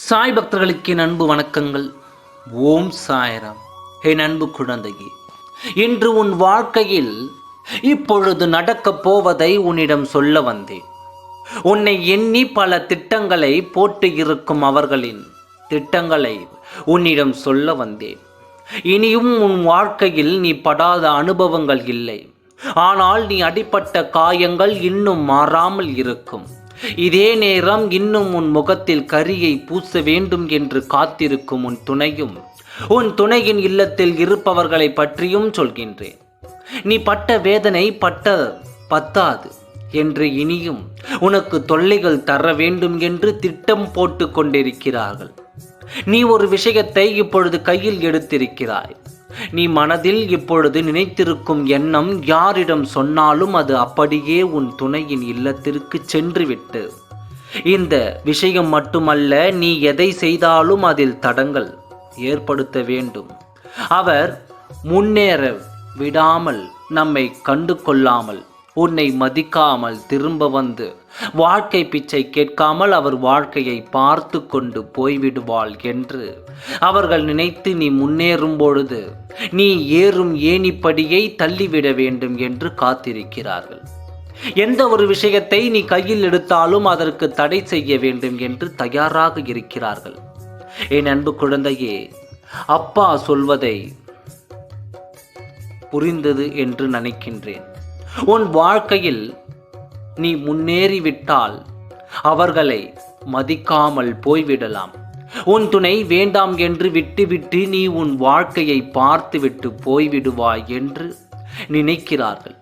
சாய் பக்தர்களுக்கு என் அன்பு வணக்கங்கள். ஓம் சாய்ராம். என் அன்பு குழந்தையே, இன்று உன் வாழ்க்கையில் இப்பொழுது நடக்கப் போவதை உன்னிடம் சொல்ல வந்தேன். உன்னை எண்ணி பல திட்டங்களை போட்டு இருக்கும் அவர்களின் திட்டங்களை உன்னிடம் சொல்ல வந்தேன். இனியும் உன் வாழ்க்கையில் நீ படாத அனுபவங்கள் இல்லை. ஆனால் நீ அடிபட்ட காயங்கள் இன்னும் மாறாமல் இருக்கும். இதே நேரம் இன்னும் உன் முகத்தில் கரியை பூச வேண்டும் என்று காத்திருக்கும் உன் துணையும் உன் துணையின் இல்லத்தில் இருப்பவர்களை பற்றியும் சொல்கின்றேன். நீ பட்ட வேதனை பத்தாது என்று இனியும் உனக்கு தொல்லைகள் தர வேண்டும் என்று திட்டம் போட்டு கொண்டிருக்கிறார்கள். நீ ஒரு விஷயத்தை இப்பொழுது கையில் எடுத்திருக்கிறாய். நீ மனதில் இப்பொழுது நினைத்திருக்கும் எண்ணம் யாரிடம் சொன்னாலும் அது அப்படியே உன் துணையின் இல்லத்திற்கு சென்றுவிட்டு, இந்த விஷயம் மட்டுமல்ல, நீ எதை செய்தாலும் அதில் தடங்கள் ஏற்படுத்த வேண்டும். அவர் முன்னேற விடாமல், நம்மை கண்டு கொள்ளாமல், உன்னை மதிக்காமல் திரும்ப வந்து வாழ்க்கை பிச்சை கேட்காமல் அவர் வாழ்க்கையை பார்த்து கொண்டு போய்விடுவாள் என்று அவர்கள் நினைத்து நீ முன்னேறும் பொழுது நீ ஏறும் ஏணிப்படியை தள்ளிவிட வேண்டும் என்று காத்திருக்கிறார்கள். எந்த ஒரு விஷயத்தை நீ கையில் எடுத்தாலும் அதற்கு தடை செய்ய வேண்டும் என்று தயாராக இருக்கிறார்கள். என் அன்பு குழந்தையே, அப்பா சொல்வதை புரிந்தது என்று நினைக்கின்றேன். உன் வாழ்க்கையில் நீ முன்னேறிவிட்டால் அவர்களை மதிக்காமல் போய்விடலாம். உன் துணை வேண்டாம் என்று விட்டுவிட்டு நீ உன் வாழ்க்கையை பார்த்துவிட்டு போய்விடுவாய் என்று நினைக்கிறார்கள்.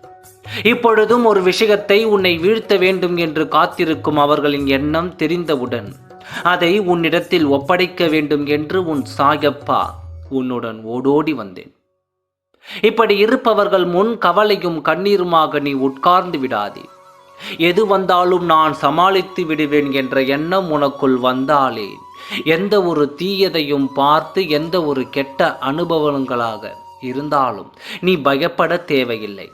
இப்பொழுதும் ஒரு விஷயத்தை உன்னை வீழ்த்த வேண்டும் என்று காத்திருக்கும் அவர்களின் எண்ணம் தெரிந்தவுடன் அதை உன்னிடத்தில் ஒப்படைக்க வேண்டும் என்று உன் சாயப்பா உன்னுடன் ஓடோடி வந்தேன். இப்படி இருப்பவர்கள் முன் கவலையும் கண்ணீருமாக நீ உட்கார்ந்து விடாதே. எது வந்தாலும் நான் சமாளித்து விடுவேன் என்ற எண்ணம் உனக்குள் வந்தாலே எந்த ஒரு தீயதையும் பார்த்து, எந்த ஒரு கெட்ட அனுபவங்களாக இருந்தாலும் நீ பயப்பட தேவையில்லை.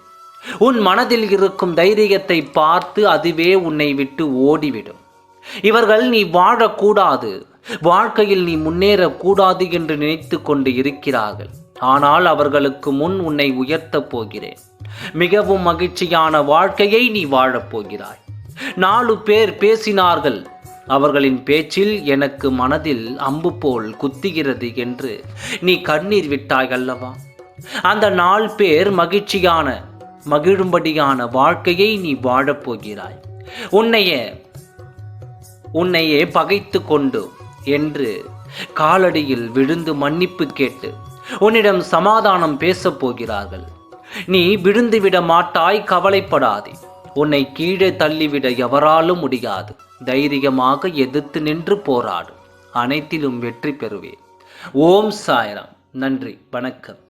உன் மனதில் இருக்கும் தைரியத்தை பார்த்து அதுவே உன்னை விட்டு ஓடிவிடும். இவர்கள் நீ வாழக்கூடாது, வாழ்க்கையில் நீ முன்னேறக்கூடாது என்று நினைத்து கொண்டு இருக்கிறார்கள். ஆனால் அவர்களுக்கு முன் உன்னை உயர்த்தப் போகிறேன். மிகவும் மகிழ்ச்சியான வாழ்க்கையை நீ வாழப்போகிறாய். 4 பேர் பேசினார்கள், அவர்களின் பேச்சில் எனக்கு மனதில் அம்பு போல் குத்துகிறது என்று நீ கண்ணீர் விட்டாய் அல்லவா? அந்த 4 பேர் மகிழும்படியான வாழ்க்கையை நீ வாழப்போகிறாய். உன்னையே பகைத்து கொண்டு என்று காலடியில் விழுந்து மன்னிப்பு கேட்டு உன்னிடம் சமாதானம் பேசப் போகிறார்கள். நீ விழுந்துவிட மாட்டாய், கவலைப்படாதே. உன்னை கீழே தள்ளிவிட எவராலும் முடியாது. தைரியமாக எதிர்த்து நின்று போராடு. அனைத்திலும் வெற்றி பெறுவே. ஓம் சாய்ராம். நன்றி, வணக்கம்.